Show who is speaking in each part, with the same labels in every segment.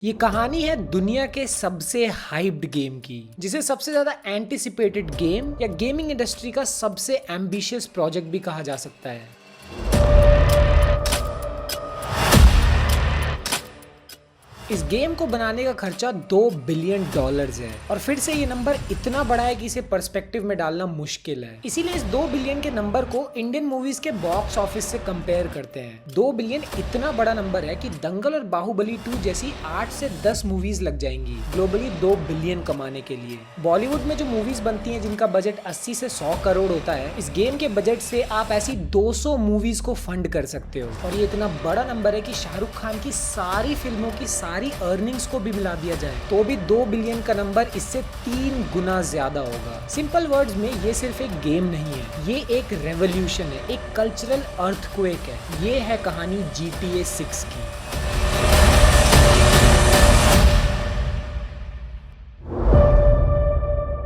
Speaker 1: ये कहानी है दुनिया के सबसे हाइप्ड गेम की, जिसे सबसे ज्यादा एंटिसिपेटेड गेम या गेमिंग इंडस्ट्री का सबसे एम्बिशियस प्रोजेक्ट भी कहा जा सकता है। इस गेम को बनाने का खर्चा $2 बिलियन है और फिर से ये नंबर इतना बड़ा है कि इसे पर्सपेक्टिव में डालना मुश्किल है। इसीलिए इस 2 बिलियन के नंबर को इंडियन मूवीज के बॉक्स ऑफिस से कंपेयर करते हैं। 2 बिलियन इतना बड़ा नंबर है कि दंगल और बाहुबली 2 जैसी 8 से 10 मूवीज लग जाएंगी ग्लोबली 2 बिलियन कमाने के लिए। बॉलीवुड में जो मूवीज बनती हैं जिनका बजट 80 से 100 करोड़ होता है, इस गेम के बजट से आप ऐसी 200 मूवीज को फंड कर सकते हो। और ये इतना बड़ा नंबर है कि शाहरुख खान की सारी फिल्मों की सारी अर्निंग्स को भी मिला दिया जाए तो भी 2 बिलियन का नंबर इससे 3 गुना ज्यादा होगा। सिंपल वर्ड्स में ये सिर्फ एक गेम नहीं है, ये एक रेवोल्यूशन है, एक कल्चरल अर्थक्वेक है। ये है कहानी GTA 6 की।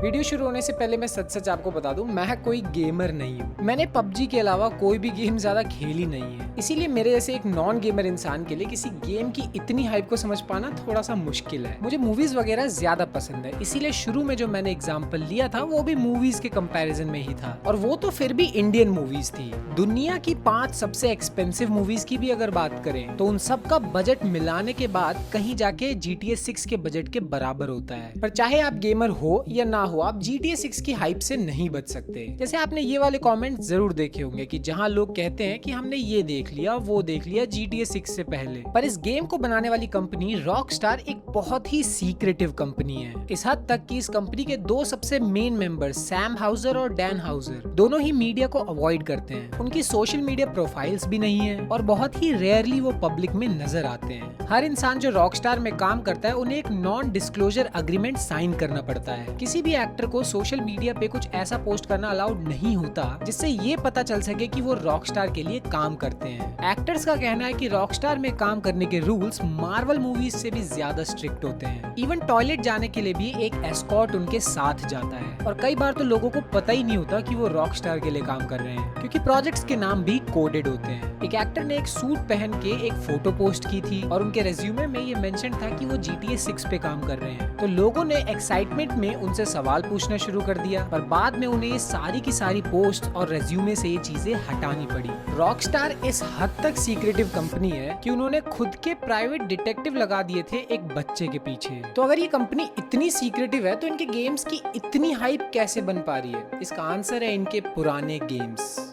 Speaker 1: वीडियो शुरू होने से पहले मैं सच आपको बता दूं, मैं कोई गेमर नहीं हूं। मैंने PUBG के अलावा कोई भी गेम ज्यादा खेली नहीं है, इसीलिए मेरे जैसे एक नॉन गेमर इंसान के लिए किसी गेम की इतनी हाइप को समझ पाना थोड़ा सा मुश्किल है। मुझे मूवीज वगैरह ज्यादा पसंद है, इसीलिए शुरू में जो मैंने एग्जाम्पल लिया था वो भी मूवीज के कंपैरिजन में ही था, और वो तो फिर भी इंडियन मूवीज थी। दुनिया की 5 सबसे एक्सपेंसिव मूवीज की भी अगर बात करें तो उन सब का बजट मिलाने के बाद कहीं जाके GTA 6 के बजट के बराबर होता है। पर चाहे आप गेमर हो या ना हो, आप GTA 6 की हाइप से नहीं बच सकते। जैसे आपने ये वाले कमेंट जरूर देखे होंगे कि जहां लोग कहते हैं कि हमने ये देख लिया वो देख लिया GTA 6 से पहले। पर इस गेम को बनाने वाली कंपनी रॉकस्टार एक बहुत ही सीक्रेटिव कंपनी है, इस हद तक कि इस कंपनी के 2 सबसे मेन मेंबर सैम हाउजर और डैन हाउजर दोनों ही मीडिया को अवॉइड करते हैं। उनकी सोशल मीडिया प्रोफाइल्स भी नहीं है और बहुत ही रेयरली वो पब्लिक में नजर आते हैं। हर इंसान जो रॉकस्टार में काम करता है उन्हें एक नॉन डिस्क्लोजर एग्रीमेंट साइन करना पड़ता है। किसी भी एक्टर को सोशल मीडिया पे कुछ ऐसा पोस्ट करना अलाउड नहीं होता जिससे ये पता चल सके कि वो रॉकस्टार के लिए काम करते हैं। एक्टर्स का कहना है कि रॉकस्टार में काम करने के रूल्स मार्वल मूवीज से भी ज्यादा स्ट्रिक्ट होते हैं। इवन टॉयलेट जाने के लिए भी एक एस्कॉर्ट उनके साथ जाता है, और कई बार तो लोगों को पता ही नहीं होता कि वो रॉकस्टार के लिए काम कर रहे हैं, क्योंकि प्रोजेक्ट्स के नाम भी कोडेड होते हैं। एक एक्टर ने एक सूट पहन के एक फोटो पोस्ट की थी और उनके रेज्यूमे में ये मेंशन था कि वो GTA 6 पे काम कर रहे हैं। तो लोगों ने एक्साइटमेंट में उनसे सवाल पूछना शुरू कर दिया, पर बाद में उन्हें ये सारी की सारी पोस्ट और रेज्यूमे से ये चीजें हटानी पड़ी। रॉकस्टार इस हद तक सीक्रेटिव कंपनी है कि उन्होंने खुद के प्राइवेट डिटेक्टिव लगा दिए थे एक बच्चे के पीछे। तो अगर ये कंपनी इतनी सीक्रेटिव है तो इनके गेम्स की इतनी हाइप कैसे बन पा रही है? इसका आंसर है इनके पुराने गेम्स।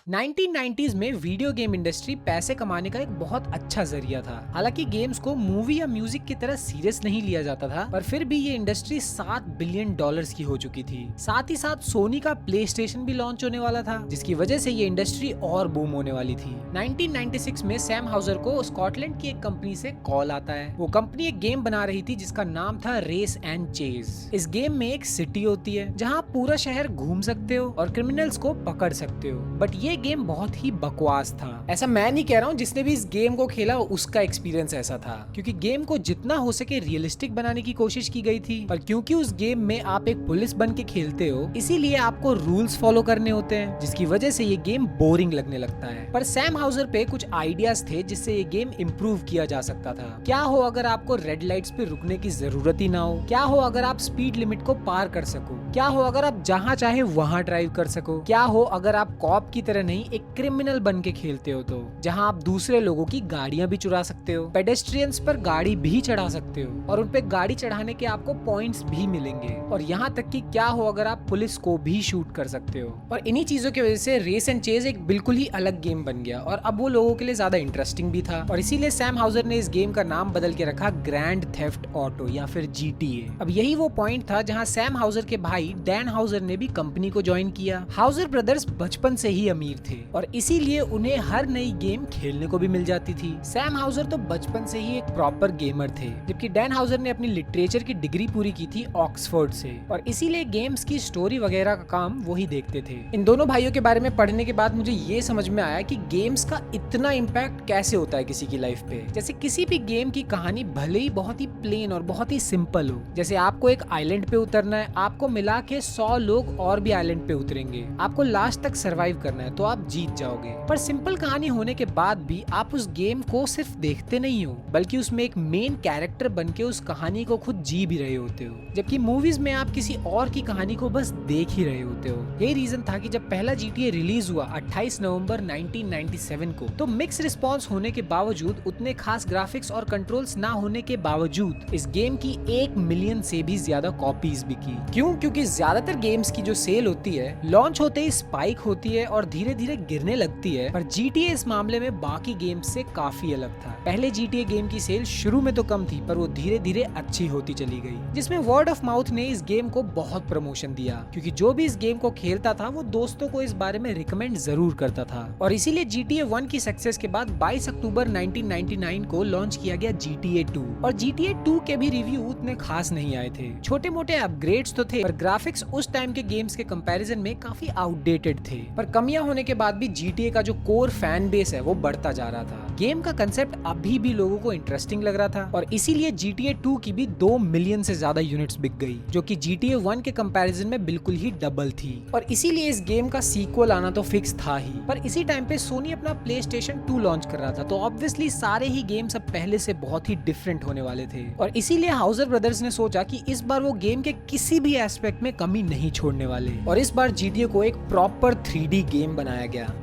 Speaker 1: 1990s में वीडियो गेम इंडस्ट्री पैसे कमाने का एक बहुत अच्छा जरिया था। हालांकि गेम्स को मूवी या म्यूजिक की तरह सीरियस नहीं लिया जाता था, पर फिर भी ये इंडस्ट्री $7 बिलियन की हो चुकी थी। साथ ही साथ सोनी का प्लेस्टेशन भी लॉन्च होने वाला था, जिसकी वजह से ये इंडस्ट्री और बूम होने वाली थी। 1996 में सैम हाउजर को स्कॉटलैंड की एक कंपनी से कॉल आता है। वो कंपनी एक गेम बना रही थी जिसका नाम था रेस एंड चेज। इस गेम में एक सिटी होती है जहाँ आप पूरा शहर घूम सकते हो और क्रिमिनल्स को पकड़ सकते हो, बट ये गेम बहुत ही बकवास था। ऐसा मैं नहीं कह रहा हूँ, जिसने भी इस गेम को खेला उसका एक्सपीरियंस ऐसा था, क्योंकि गेम को जितना हो सके रियलिस्टिक बनाने की कोशिश की गई थी। पर क्योंकि उस गेम में आप एक पुलिस बन के खेलते हो, इसीलिए आपको रूल्स फॉलो करने होते हैं, जिसकी वजह से ये गेम बोरिंग लगने लगता है। पर सैम हाउजर पे कुछ आइडियाज थे जिससे ये गेम इम्प्रूव किया जा सकता था। क्या हो अगर आपको रेड लाइट्स पे रुकने की जरूरत ही ना हो? क्या हो अगर आप स्पीड लिमिट को पार कर सको? क्या हो अगर आप जहाँ चाहे वहाँ ड्राइव कर सको? क्या हो अगर आप कॉप की तरह नहीं एक क्रिमिनल बन के खेलते हो, तो जहां आप दूसरे लोगों की गाड़ियां भी चुरा सकते हो, पेडेस्ट्रियंस पर गाड़ी भी चढ़ा सकते हो और उन पे गाड़ी चढ़ाने के आपको पॉइंट्स भी मिलेंगे, और यहाँ तक कि क्या हो अगर आप पुलिस को भी शूट कर सकते हो। और इन्हीं चीजों की वजह से रेस एंड चेज एक बिल्कुल ही अलग गेम बन गया, और अब वो लोगों के लिए ज्यादा इंटरेस्टिंग भी था, और इसीलिए सैम हाउजर ने इस गेम का नाम बदल के रखा ग्रैंड थेफ्ट ऑटो या फिर GTA। अब यही वो पॉइंट था जहाँ सैम हाउजर के भाई डैन हाउजर ने भी कंपनी को ज्वाइन किया। हाउजर ब्रदर्स बचपन से ही अमीर थे और इसीलिए उन्हें हर नई गेम खेलने को भी मिल जाती थी। सैम हाउजर तो बचपन से ही एक प्रॉपर गेमर थे, जबकि डैन हाउजर ने अपनी लिटरेचर की डिग्री पूरी की थी ऑक्सफोर्ड से, और इसीलिए गेम्स की स्टोरी वगैरह का काम वो ही देखते थे। इन दोनों भाइयों के बारे में पढ़ने के बाद मुझे ये समझ में आया कि गेम्स का इतना इम्पैक्ट कैसे होता है किसी की लाइफ पे। जैसे किसी भी गेम की कहानी भले ही बहुत ही प्लेन और बहुत ही सिंपल हो, जैसे आपको एक आइलैंड पे उतरना है, आपको मिला के 100 लोग और भी आइलैंड पे उतरेंगे, आपको लास्ट तक सर्वाइव करना है, तो आप जीत जाओगे। पर सिंपल कहानी होने के बाद भी आप उस गेम को सिर्फ देखते नहीं हो, बल्कि उसमें एक मेन कैरेक्टर बन के उस कहानी को खुद जी भी रहे होते हो। जबकि मूवीज में आप किसी और की कहानी को बस देख ही रहे होते हो। यही रीजन था कि जब पहला GTA रिलीज हुआ 28 नवंबर 1997 को, तो मिक्स रिस्पॉन्स होने के बावजूद, उतने खास ग्राफिक्स और कंट्रोल्स ना होने के बावजूद इस गेम की 1 मिलियन से भी ज्यादा कॉपीज बिकी। क्यों? क्योंकि ज्यादातर गेम्स की जो सेल होती है लॉन्च होते ही स्पाइक होती है और धीरे धीरे गिरने लगती है, पर GTA इस मामले में बाकी गेम्स से काफी अलग था। पहले GTA गेम की सेल शुरू में तो कम थी, पर वो धीरे धीरे अच्छी होती चली गई, जिसमें वर्ड ऑफ माउथ ने इस गेम को बहुत प्रमोशन दिया, क्योंकि जो भी इस गेम को खेलता था वो दोस्तों को इस बारे में रिकमेंड जरूर करता था। और इसीलिए GTA 1 की सक्सेस के बाद 22 अक्टूबर 1999 को लॉन्च किया गया GTA 2। और GTA 2 के भी रिव्यू उतने खास नहीं आए थे। छोटे मोटे अपग्रेड्स तो थे, पर ग्राफिक्स उस टाइम के गेम्स के कंपैरिजन में काफी आउटडेटेड थे। पर कमियां होने के बाद भी GTA का जो कोर फैन बेस है वो बढ़ता जा रहा था। गेम का कंसेप्ट अभी भी लोगों को इंटरेस्टिंग लग रहा था, और इसीलिए GTA 2 की भी 2 मिलियन से ज्यादा यूनिट्स बिक गई, जो कि GTA 1 के कंपैरिजन में बिल्कुल ही डबल थी। और इसीलिए इस गेम का सीक्वल आना तो फिक्स था ही। पर इसी टाइम पे सोनी अपना PlayStation 2 लॉन्च कर रहा था, तो ऑब्वियसली सारे ही गेम्स अब पहले से बहुत ही डिफरेंट होने वाले थे। और इसीलिए हाउजर ब्रदर्स ने सोचा कि इस बार वो गेम के किसी भी एस्पेक्ट में कमी नहीं छोड़ने वाले, और इस बार GTA को एक प्रॉपर 3D गेम बनाया गया।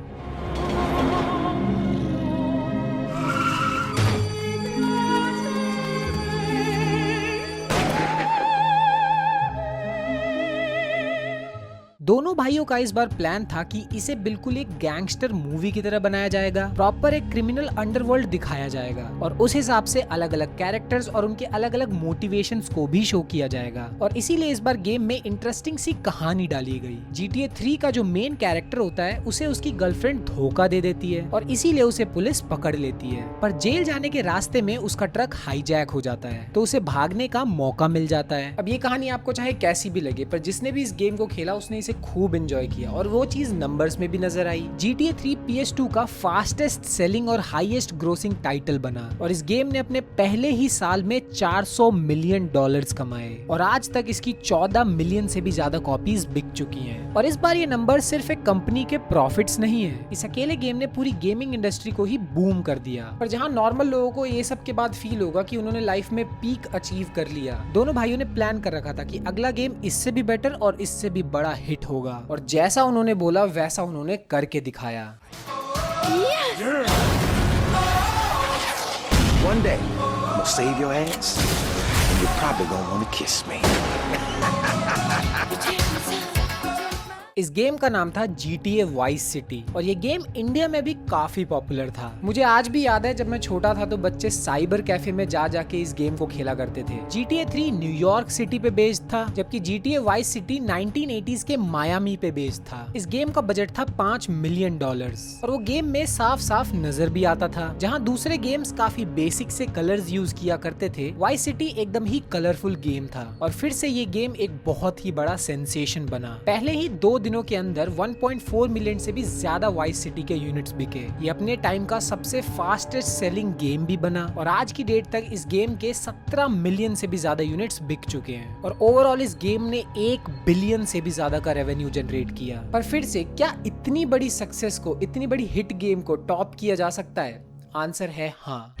Speaker 1: दोनों भाइयों का इस बार प्लान था कि इसे बिल्कुल एक गैंगस्टर मूवी की तरह बनाया जाएगा, प्रॉपर एक क्रिमिनल अंडरवर्ल्ड दिखाया जाएगा, और उस हिसाब से अलग अलग कैरेक्टर्स और उनके अलग अलग मोटिवेशंस को भी शो किया जाएगा। और इसीलिए इस बार गेम में इंटरेस्टिंग सी कहानी डाली गई। GTA 3 का जो मेन कैरेक्टर होता है, उसे उसकी गर्लफ्रेंड धोखा दे देती है, और इसीलिए उसे पुलिस पकड़ लेती है। पर जेल जाने के रास्ते में उसका ट्रक हाईजैक हो जाता है, तो उसे भागने का मौका मिल जाता है। अब ये कहानी आपको चाहे कैसी भी लगे, पर जिसने भी इस गेम को खेला उसने इसे खूब एंजॉय किया, और वो चीज नंबर्स में भी नजर आई। GTA 3 PS2 का फास्टेस्ट सेलिंग और हाईएस्ट ग्रोसिंग टाइटल बना, और इस गेम ने अपने पहले ही साल में $400 मिलियन कमाए, और आज तक इसकी 14 मिलियन से भी ज्यादा कॉपीज बिक चुकी हैं। और इस बार ये नंबर सिर्फ एक कंपनी के प्रॉफिट्स नहीं है, इस अकेले गेम ने पूरी गेमिंग इंडस्ट्री को ही बूम कर दिया। पर जहां नॉर्मल लोगों को ये सब के बाद फील होगा कि उन्होंने लाइफ में पीक अचीव कर लिया, दोनों भाइयों ने प्लान कर रखा था कि अगला गेम इससे भी बेटर और इससे भी बड़ा हिट होगा, और जैसा उन्होंने बोला वैसा उन्होंने करके दिखाया।
Speaker 2: One day, I'm gonna save your ass, and you're probably gonna wanna kiss me.
Speaker 1: इस गेम का नाम था GTA Vice City, और ये गेम इंडिया में भी काफी पॉपुलर था। मुझे आज भी याद है, जब मैं छोटा था तो बच्चे साइबर कैफे में जा जाके इस गेम को खेला करते थे। GTA 3 न्यूयॉर्क सिटी पे बेस्ड था, जबकि GTA Vice City 1980s के मायामी पे बेस्ड था। इस गेम का बजट था $5 मिलियन, और वो गेम में साफ साफ नजर भी आता था। जहाँ दूसरे गेम्स काफी बेसिक से कलर्स यूज किया करते थे, Vice City एकदम ही कलरफुल गेम था, और फिर से ये गेम एक बहुत ही बड़ा सेंसेशन बना। पहले ही 2 दिनों के अंदर 1.4 मिलियन से भी ज्यादा वाइस सिटी के यूनिट्स बिके। ये अपने टाइम का सबसे फास्टेस्ट सेलिंग गेम भी बना, और आज की डेट तक इस गेम के 17 मिलियन से भी ज्यादा यूनिट्स बिक चुके हैं। और ओवरऑल इस गेम ने 1 बिलियन से भी ज्यादा का रेवेन्यू जनरेट किया। पर फिर से क्या इतनी बड़ी सक्सेस को, इतनी बड़ी हिट गेम को टॉप किया जा सकता है? आंसर है हाँ।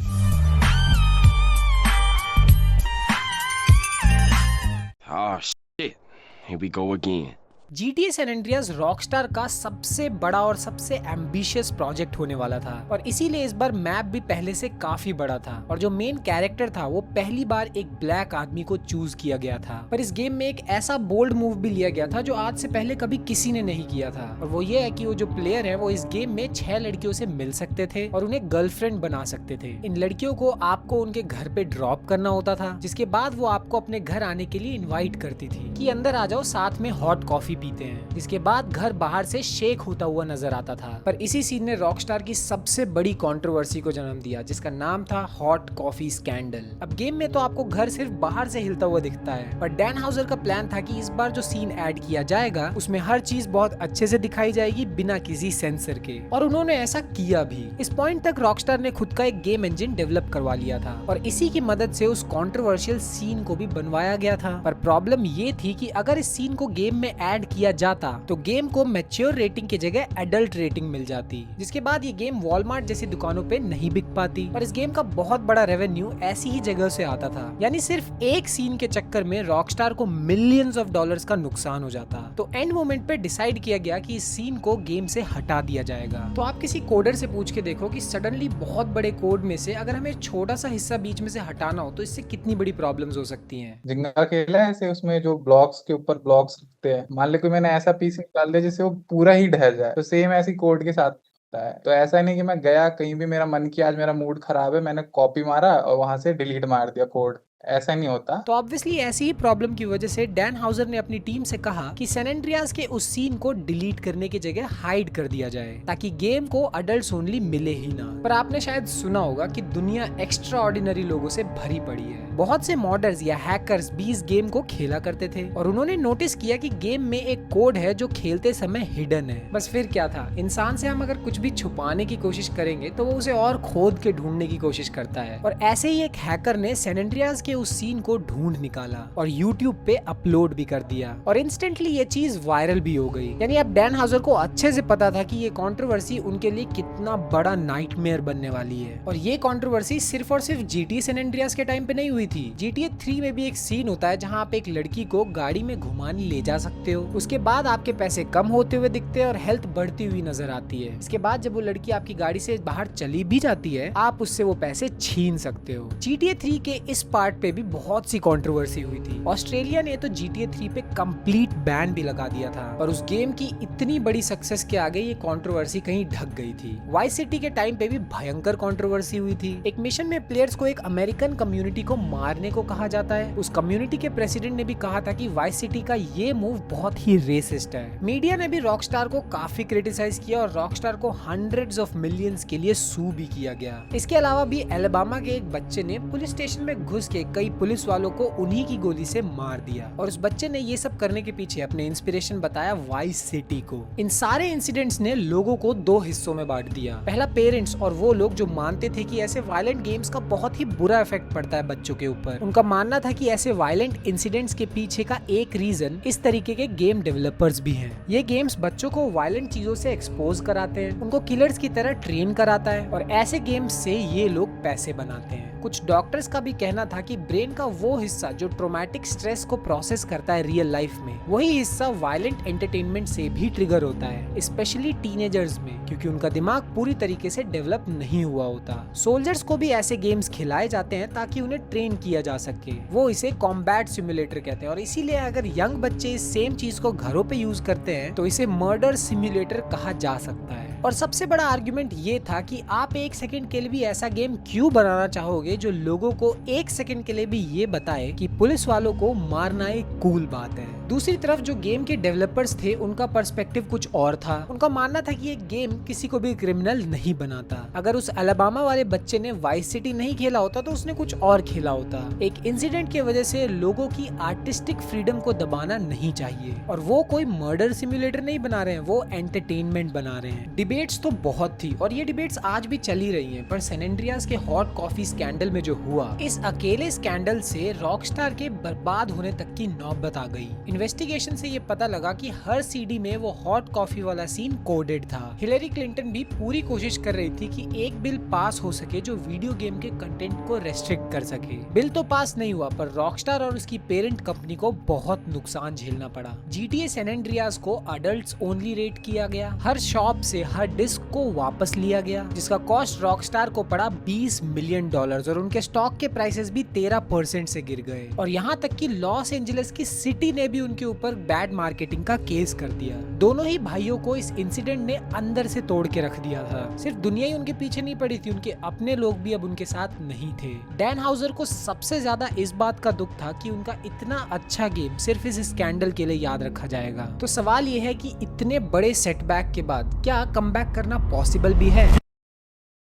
Speaker 3: Oh shit. Here we go again.
Speaker 1: GTA San Andreas Rockstar का सबसे बड़ा और सबसे एम्बिशियस प्रोजेक्ट होने वाला था, और इसीलिए इस बार मैप भी पहले से काफी बड़ा था, और जो मेन कैरेक्टर था वो पहली बार एक ब्लैक आदमी को चूज किया गया था। पर इस गेम में एक ऐसा बोल्ड मूव भी लिया गया था जो आज से पहले कभी किसी ने नहीं किया था, और वो ये है कि वो जो प्लेयर है वो इस गेम में 6 लड़कियों से मिल सकते थे और उन्हें गर्लफ्रेंड बना सकते थे। इन लड़कियों को आपको उनके घर पे ड्रॉप करना होता था, जिसके बाद वो आपको अपने घर आने के लिए इन्वाइट करती थी कि अंदर आ जाओ, साथ में हॉट कॉफी पीते हैं, जिसके बाद घर बाहर से शेक होता हुआ नजर आता था। पर इसी सीन ने रॉकस्टार की सबसे बड़ी कंट्रोवर्सी को जन्म दिया, जिसका नाम था हॉट कॉफी स्कैंडल। अब गेम में तो आपको घर सिर्फ बाहर से हिलता हुआ दिखता है, पर डैन हाउजर का प्लान था कि इस बार जो सीन ऐड किया जाएगा उसमें हर चीज बहुत अच्छे से दिखाई जाएगी बिना किसी सेंसर के, और उन्होंने ऐसा किया भी। इस पॉइंट तक रॉकस्टार ने खुद का एक गेम इंजन डेवलप करवा लिया था, और इसी की मदद से उस कंट्रोवर्शियल सीन को भी बनवाया गया था। पर प्रॉब्लम ये थी कि अगर इस सीन को गेम में ऐड ऐड किया जाता तो गेम को मैच्योर रेटिंग की जगह एडल्ट रेटिंग मिल जाती, जिसके बाद ये गेम वॉलमार्ट जैसी दुकानों पे नहीं बिक पाती। और इस गेम का बहुत बड़ा रेवेन्यू ऐसी ही जगह से आता था, यानी सिर्फ एक सीन के चक्कर में रॉकस्टार को मिलियंस ऑफ डॉलर्स का नुकसान हो जाता। तो एंड मोमेंट पे डिसाइड किया गया कि इस सीन को गेम से हटा दिया जाएगा। तो आप किसी कोडर से पूछ के देखो कि सडनली बहुत बड़े कोड में से अगर हमें छोटा सा हिस्सा बीच में से हटाना हो तो इससे कितनी बड़ी प्रॉब्लम्स हो सकती हैं।
Speaker 4: जिंगा खेला है ऐसे, उसमें जो ब्लॉक्स के ऊपर ब्लॉक्स रखते हैं, मान लो कि मैंने ऐसा पीस निकाल दिया जिससे वो पूरा ही ढह जाए, तो सेम ऐसी कोड के साथ होता है। तो ऐसा नहीं कि मैं गया कहीं भी, मेरा मन किया आज मेरा मूड खराब है, मैंने कॉपी मारा और वहां से डिलीट मार दिया कोड, ऐसा नहीं होता।
Speaker 1: तो ऑब्वियसली ऐसी ही प्रॉब्लम की वजह से डैन हाउजर ने अपनी टीम से कहा कि सैन एंड्रियास के उस सीन को डिलीट करने की जगह हाइड कर दिया जाए ताकि गेम को अडल्ट्स ओनली मिले ही ना। पर आपने शायद सुना होगा कि दुनिया एक्स्ट्रा ऑर्डिनरी लोगों से भरी पड़ी है। बहुत से मॉडर्स या हैकर्स भी इस गेम को खेला करते थे और उन्होंने नोटिस किया कि गेम में एक कोड है जो खेलते समय हिडन है। बस फिर क्या था, इंसान से हम अगर कुछ भी छुपाने की कोशिश करेंगे तो वो उसे और खोद के ढूंढने की कोशिश करता है। और ऐसे ही एक हैकर ने सैन एंड्रियास के उस सीन को ढूंढ निकाला और YouTube पे अपलोड भी कर दिया और इंस्टेंटली ये चीज वायरल भी हो गई। यानी अब डैन हाउजर को अच्छे से पता था कि ये कंट्रोवर्सी उनके लिए कितना बड़ा नाइटमेयर बनने वाली है। और ये कंट्रोवर्सी सिर्फ और सिर्फ GTA सैन एंड्रियास के टाइम पे नहीं हुई थी। GTA 3 में भी एक सीन होता है जहाँ आप एक लड़की को गाड़ी में घुमाने ले जा सकते हो, उसके बाद आपके पैसे कम होते हुए दिखते हैं और हेल्थ बढ़ती हुई नजर आती है। इसके बाद जब वो लड़की आपकी गाड़ी से बाहर चली भी जाती है, आप उससे वो पैसे छीन सकते हो। GTA 3 के इस पार्ट पे भी बहुत सी कंट्रोवर्सी हुई थी। ऑस्ट्रेलिया ने तो GTA 3 पे कंप्लीट बैन भी लगा दिया था और उस गेम की इतनी बड़ी सक्सेस के आगे ये कंट्रोवर्सी कहीं ढक गई थी। वाइस सिटी के टाइम पे भी भयंकर कंट्रोवर्सी हुई थी। एक मिशन में प्लेयर्स को एक अमेरिकन कम्युनिटी को मारने को कहा जाता है। उस कम्युनिटी के प्रेसिडेंट ने भी कहा था कि वाइस सिटी का ये मूव बहुत ही रेसिस्ट है। मीडिया ने भी रॉकस्टार को काफी क्रिटिसाइज किया और रॉकस्टार को हंड्रेड्स ऑफ मिलियंस के लिए सू भी किया गया। इसके अलावा भी अलाबामा के एक बच्चे ने पुलिस स्टेशन में घुस के कई पुलिस वालों को उन्हीं की गोली से मार दिया और उस बच्चे ने ये सब करने के पीछे अपने इंस्पिरेशन बताया वाइस सिटी को। इन सारे इंसिडेंट्स ने लोगों को दो हिस्सों में बांट दिया। पहला पेरेंट्स और वो लोग जो मानते थे कि ऐसे वायलेंट गेम्स का बहुत ही बुरा इफेक्ट पड़ता है बच्चों के ऊपर। उनका मानना था कि ऐसे वायलेंट इंसिडेंट्स के पीछे का एक रीजन इस तरीके के गेम डेवलपर्स भी हैं। ये गेम्स बच्चों को वायलेंट चीजों से एक्सपोज कराते हैं, उनको किलर्स की तरह ट्रेन कराता है और ऐसे गेम्स से ये लोग पैसे बनाते हैं। कुछ डॉक्टर्स का भी कहना था कि ब्रेन का वो हिस्सा जो ट्रोमैटिक स्ट्रेस को प्रोसेस करता है रियल लाइफ में, वही हिस्सा वायलेंट एंटरटेनमेंट से भी ट्रिगर होता है, स्पेशली टीनेजर्स में, क्योंकि उनका दिमाग पूरी तरीके से डेवलप नहीं हुआ होता। सोल्जर्स को भी ऐसे गेम्स खिलाए जाते हैं ताकि उन्हें ट्रेन किया जा सके। वो इसे कॉम्बैट सिमुलेटर कहते हैं और इसीलिए अगर यंग बच्चे इस सेम चीज को घरों पे यूज करते हैं तो इसे मर्डर सिमुलेटर कहा जा सकता है। और सबसे बड़ा आर्गुमेंट ये था कि आप एक सेकंड के लिए भी ऐसा गेम क्यों बनाना चाहोगे जो लोगों को एक सेकंड के लिए भी ये बताए कि पुलिस वालों को मारना एक कूल बात है। दूसरी तरफ जो गेम के डेवलपर्स थे उनका पर्सपेक्टिव कुछ और था। उनका मानना था कि ये गेम किसी को भी क्रिमिनल नहीं बनाता। अगर उस अलाबामा वाले बच्चे ने वाइस सिटी नहीं खेला होता तो उसने कुछ और खेला होता। एक इंसिडेंट की वजह से लोगों की आर्टिस्टिक फ्रीडम को दबाना नहीं चाहिए और वो कोई मर्डर सिमुलेटर नहीं बना रहे हैं, वो एंटरटेनमेंट बना रहे हैं। डिबेट्स तो बहुत थी और ये डिबेट्स आज भी चली रही हैं, पर सैन एंड्रियास के हॉट कॉफी स्कैंडल में जो हुआ, इस अकेले स्कैंडल से रॉकस्टार के बर्बाद होने तक की नौबत आ गई। इन्वेस्टिगेशन से ये पता लगा कि हर सीडी में वो हॉट कॉफी वाला सीन कोडेड था। हिलरी क्लिंटन भी पूरी कोशिश कर रही थी कि एक बिल पास हो सके जो वीडियो गेम के कंटेंट को रेस्ट्रिक्ट कर सके। बिल तो पास नहीं हुआ पर रॉकस्टार और उसकी पेरेंट कंपनी को बहुत नुकसान झेलना पड़ा। GTA सैन एंड्रियास को अडल्ट्स ओनली रेट किया गया। हर शॉप से हर डिस्क को वापस लिया गया जिसका कॉस्ट रॉकस्टार को पड़ा $20 मिलियन और उनके स्टॉक के प्राइसेस भी 13% से गिर गए। और यहाँ तक कि लॉस एंजलिस की सिटी ने भी उनके ऊपर बैड मार्केटिंग का केस कर दिया। दोनों ही भाइयों को इस इंसिडेंट ने अंदर से तोड़ के रख दिया था। सिर्फ दुनिया ही उनके पीछे नहीं पड़ी थी, उनके अपने लोग भी अब उनके साथ नहीं थे। डैन हाउजर को सबसे ज्यादा इस बात का दुख था कि उनका इतना अच्छा गेम सिर्फ इस स्कैंडल के लिए याद रखा जाएगा। तो सवाल ये है कि इतने बड़े सेटबैक के बाद क्या कमबैक करना पॉसिबल भी है?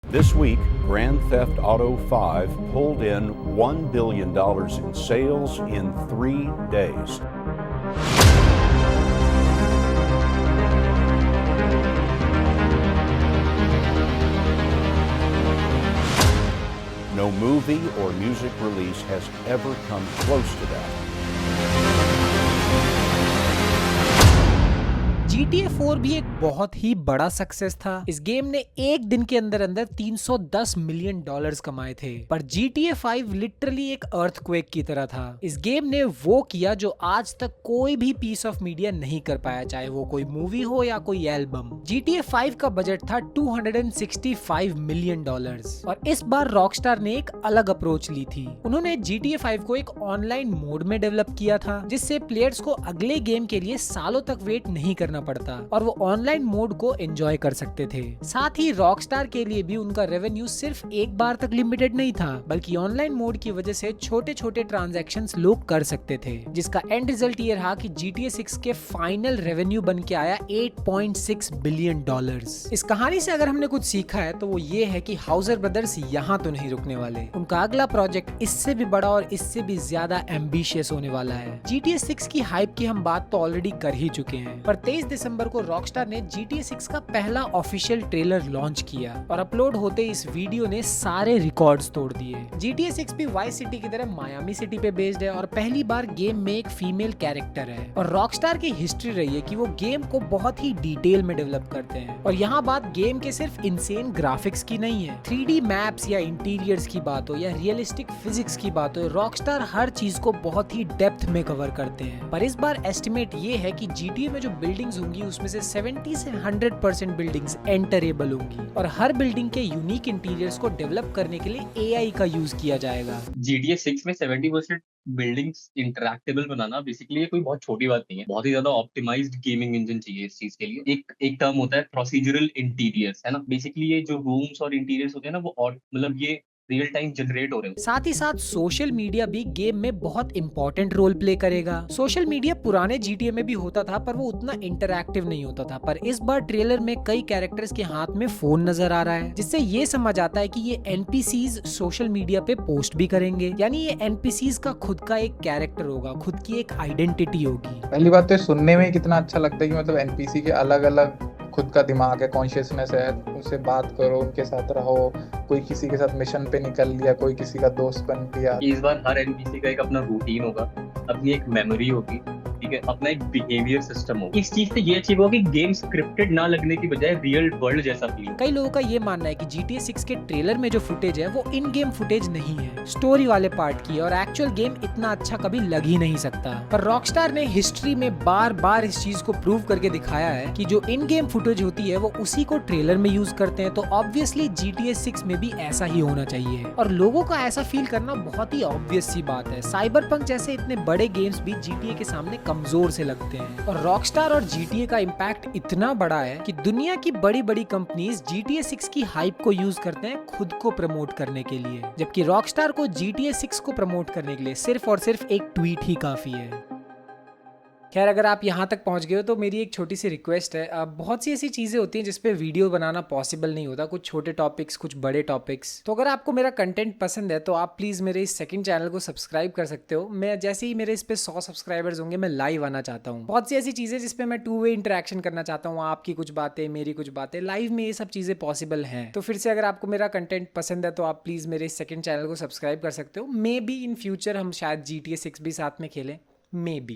Speaker 5: This week, Grand Theft Auto 5 pulled in $1 billion in sales in 3 days. No movie or music release has ever come close to that.
Speaker 1: GTA 4 भी एक बहुत ही बड़ा सक्सेस था। इस गेम ने एक दिन के अंदर अंदर 310 मिलियन डॉलर्स कमाए थे। पर GTA 5 लिटरली एक अर्थक्वेक की तरह था। इस गेम ने वो किया जो आज तक कोई भी पीस ऑफ मीडिया नहीं कर पाया, चाहे वो कोई मूवी हो या कोई एल्बम। GTA 5 का बजट था 265 मिलियन डॉलर्स और इस बार रॉकस्टार ने एक अलग अप्रोच ली थी। उन्होंने GTA 5 को एक ऑनलाइन मोड में डेवलप किया था, जिससे प्लेयर्स को अगले गेम के लिए सालों तक वेट नहीं करना पड़ता और वो ऑनलाइन मोड को एंजॉय कर सकते थे। साथ ही रॉकस्टार के लिए भी उनका रेवेन्यू सिर्फ एक बार तक लिमिटेड नहीं था, बल्कि ऑनलाइन मोड की वजह से छोटे छोटे ट्रांजैक्शंस लोग कर सकते थे, जिसका एंड रिजल्ट ये रहा कि GTA 6 के फाइनल रेवेन्यू बन के आया 8.6 बिलियन डॉलर्स। इस कहानी से अगर हमने कुछ सीखा है तो वो ये है कि हाउजर ब्रदर्स यहाँ तो नहीं रुकने वाले। उनका अगला प्रोजेक्ट इससे भी बड़ा और इससे भी ज्यादा एम्बिशियस होने वाला है। GTA 6 की हाइप की हम बात तो ऑलरेडी कर ही चुके हैं, पर 23 दिसंबर को रॉकस्टार ने GTA 6 का पहला ऑफिशियल ट्रेलर लॉन्च किया और अपलोड होते इस वीडियो ने सारे रिकॉर्ड्स तोड़ दिए। GTA 6 भी वाइस सिटी की तरह मायामी सिटी पे बेस्ड है और पहली बार गेम में एक फीमेल कैरेक्टर है। और रॉकस्टार की हिस्ट्री रही है कि वो गेम को बहुत ही डिटेल में डेवलप करते हैं। और यहाँ बात गेम के सिर्फ इंसेन ग्राफिक्स की नहीं है, 3D मैप्स या इंटीरियर्स की बात हो या रियलिस्टिक फिजिक्स की बात हो, रॉकस्टार हर चीज को बहुत ही डेप्थ में कवर करते हैं। पर इस बार एस्टिमेट ये है कि GTA में जो बिल्डिंग्स होंगी उसमें से 70 से 100% बिल्डिंग्स एंटरेबल होंगी और हर बिल्डिंग के यूनिक इंटीरियर्स को डेवलप करने के लिए AI का यूज किया जाएगा।
Speaker 6: GTA 6 में 70% बिल्डिंग्स इंटरैक्टेबल बनाना बेसिकली ये कोई बहुत छोटी बात नहीं है। बहुत ही ज्यादा ऑप्टिमाइज्ड गेमिंग इंजन चाहिए इस चीज के लिए। एक टर्म होता है प्रोसीजरल इंटीरियर्स, है ना। बेसिकली ये जो रूम्स और इंटीरियर्स होते हैं ना वो मतलब ये रियल टाइम जनरेट हो रहे हैं।
Speaker 1: साथ ही साथ सोशल मीडिया भी गेम में बहुत इंपॉर्टेंट रोल प्ले करेगा। सोशल मीडिया पुराने GTA में भी होता था पर वो उतना इंटरैक्टिव नहीं होता था, पर इस बार ट्रेलर में कई कैरेक्टर्स के हाथ में फोन नजर आ रहा है, जिससे ये समझ आता है कि ये NPCs सोशल मीडिया पे पोस्ट भी करेंगे। यानी ये NPCs का खुद का एक कैरेक्टर होगा, खुद की एक आइडेंटिटी होगी।
Speaker 4: पहली बात तो सुनने में ही कितना अच्छा लगता है कि मतलब NPC के अलग अलग खुद का दिमाग है, कॉन्शियसनेस है, उससे बात करो, उनके साथ रहो। कोई किसी के साथ मिशन पे निकल लिया, कोई किसी का दोस्त बन गया।
Speaker 6: इस बार हर NPC का एक अपना रूटीन होगा, अपनी एक मेमोरी होगी, ठीक है, अपना एक बिहेवियर सिस्टम होगा। इस चीज से ये अचीव होगा कि गेम स्क्रिप्टेड ना लगने की बजाय रियल वर्ल्ड जैसा फील।
Speaker 1: कई लोगों का ये मानना है कि GTA 6 के ट्रेलर में जो फुटेज है वो इन गेम फुटेज नहीं है, स्टोरी वाले पार्ट की, और एक्चुअल गेम इतना अच्छा कभी लग ही नहीं सकता। पर रॉकस्टार ने हिस्ट्री में बार बार इस चीज को प्रूव करके दिखाया है कि जो इन गेम फुटेज होती है वो उसी को ट्रेलर में यूज करते हैं। तो ऑब्वियसली GTA 6 में भी ऐसा ही होना चाहिए और लोगों का ऐसा फील करना बहुत ही ऑब्वियस सी बात है। साइबरपंक जैसे इतने बड़े गेम्स भी GTA के सामने कमजोर से लगते हैं और रॉकस्टार और GTA का इम्पैक्ट इतना बड़ा है कि दुनिया की बड़ी बड़ी कंपनीज GTA 6 की हाइप को यूज करते हैं खुद को प्रमोट करने के लिए, जबकि रॉकस्टार को GTA 6 को प्रमोट करने के लिए सिर्फ और सिर्फ एक ट्वीट ही काफी है। खैर, अगर आप यहाँ तक पहुँच गए हो तो मेरी एक छोटी सी रिक्वेस्ट है। अब बहुत सी ऐसी चीज़ें होती हैं जिसपे वीडियो बनाना पॉसिबल नहीं होता, कुछ छोटे टॉपिक्स, कुछ बड़े टॉपिक्स। तो अगर आपको मेरा कंटेंट पसंद है तो आप प्लीज़ मेरे इस सेकंड चैनल को सब्सक्राइब कर सकते हो। मैं जैसे ही मेरे इस पे 100 सब्सक्राइबर्स होंगे मैं लाइव आना चाहता हूँ। बहुत सी ऐसी चीज़ें जिसपे मैं 2 वे इंटरेक्शन करना चाहता हूँ, आपकी कुछ बातें, मेरी कुछ बातें, लाइव में ये सब चीज़ें पॉसिबल हैं। तो फिर से अगर आपको मेरा कंटेंट पसंद है तो आप प्लीज़ मेरे इस सेकंड चैनल को सब्सक्राइब कर सकते हो। मे बी इन फ्यूचर हम शायद GTA 6 भी साथ में खेलें, मे बी।